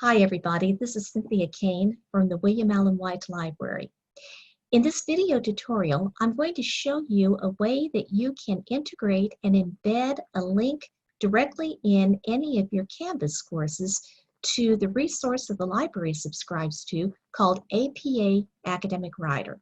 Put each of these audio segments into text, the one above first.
Hi everybody, this is Cynthia Kane from the William Allen White Library. In this video tutorial, I'm going to show you a way that you can integrate and embed a link directly in any of your Canvas courses to the resource that the library subscribes to called APA Academic Writer.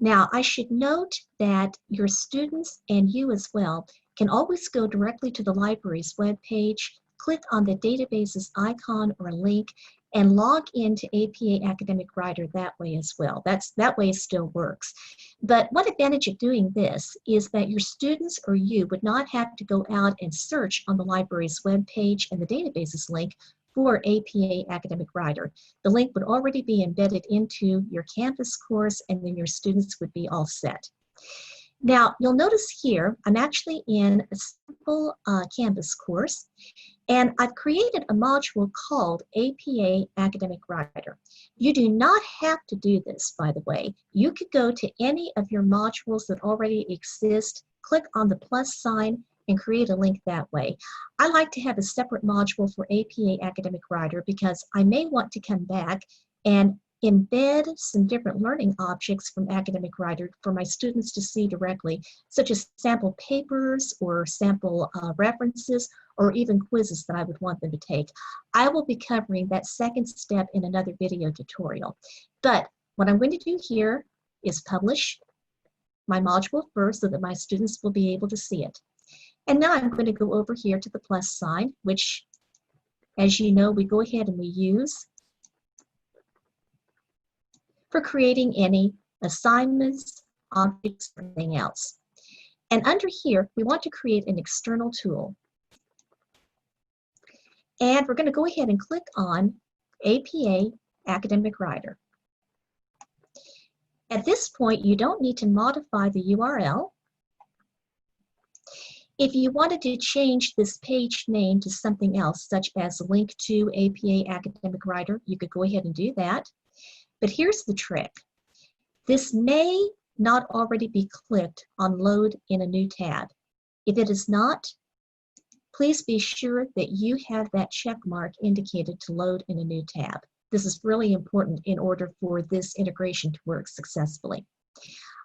Now, I should note that your students and you as well can always go directly to the library's webpage, click on the databases icon or link, and log into APA Academic Writer that way as well. That way it still works. But one advantage of doing this is that your students or you would not have to go out and search on the library's webpage and the databases link for APA Academic Writer. The link would already be embedded into your Canvas course, and then your students would be all set. Now, you'll notice here, I'm actually in a simple Canvas course, and I've created a module called APA Academic Writer. You do not have to do this, by the way. You could go to any of your modules that already exist, click on the plus sign, and create a link that way. I like to have a separate module for APA Academic Writer because I may want to come back and embed some different learning objects from Academic Writer for my students to see directly, such as sample papers or sample references, or even quizzes that I would want them to take. I will be covering that second step in another video tutorial. But what I'm going to do here is publish my module first so that my students will be able to see it. And now I'm going to go over here to the plus sign, which, as you know, we go ahead and we use for creating any assignments, objects, or anything else. And under here, we want to create an external tool. And we're going to go ahead and click on APA Academic Writer. At this point, you don't need to modify the URL. If you wanted to change this page name to something else, such as link to APA Academic Writer, you could go ahead and do that. But here's the trick. This may not already be clicked on Load in a New Tab. If it is not, please be sure that you have that check mark indicated to load in a new tab. This is really important in order for this integration to work successfully.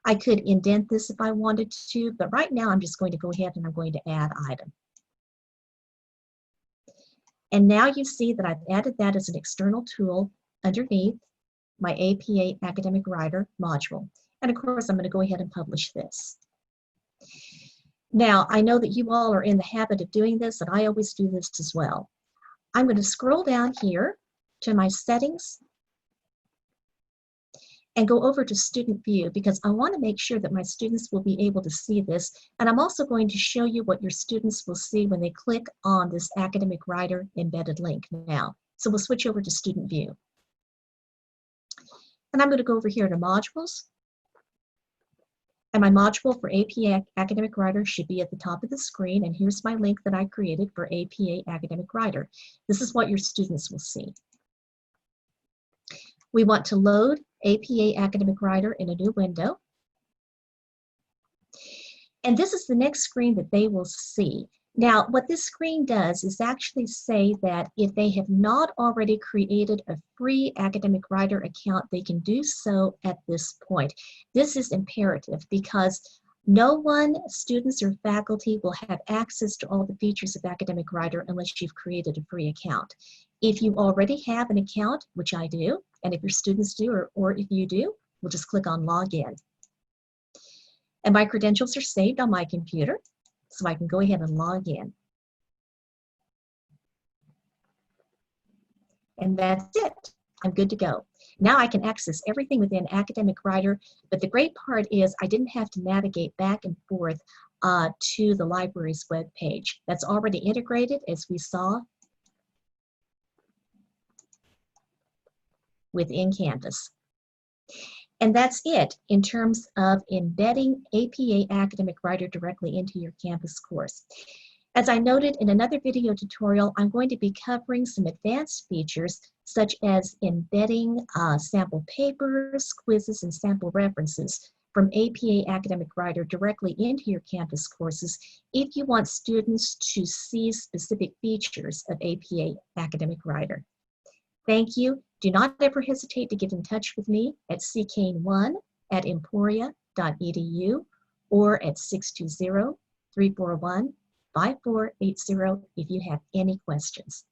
I could indent this if I wanted to, but right now I'm just going to go ahead and I'm going to add item. And now you see that I've added that as an external tool underneath my APA Academic Writer module. And of course, I'm going to go ahead and publish this. Now, I know that you all are in the habit of doing this, and I always do this as well. I'm going to scroll down here to my settings and go over to Student View because I want to make sure that my students will be able to see this. And I'm also going to show you what your students will see when they click on this Academic Writer embedded link now. So we'll switch over to Student View. And I'm going to go over here to Modules. And my module for APA Academic Writer should be at the top of the screen. And here's my link that I created for APA Academic Writer. This is what your students will see. We want to load APA Academic Writer in a new window. And this is the next screen that they will see. Now, what this screen does is actually say that if they have not already created a free Academic Writer account, they can do so at this point. This is imperative because no one, students or faculty, will have access to all the features of Academic Writer unless you've created a free account. If you already have an account, which I do, and if your students do, or if you do, we'll just click on Login. And my credentials are saved on my computer, so I can go ahead and log in. And that's it. I'm good to go. Now I can access everything within Academic Writer, but the great part is I didn't have to navigate back and forth to the library's web page. That's already integrated, as we saw, within Canvas. And that's it in terms of embedding APA Academic Writer directly into your Canvas course. As I noted in another video tutorial, I'm going to be covering some advanced features such as embedding sample papers, quizzes, and sample references from APA Academic Writer directly into your Canvas courses if you want students to see specific features of APA Academic Writer. Thank you. Do not ever hesitate to get in touch with me at ckane1@emporia.edu or at 620-341-5480 if you have any questions.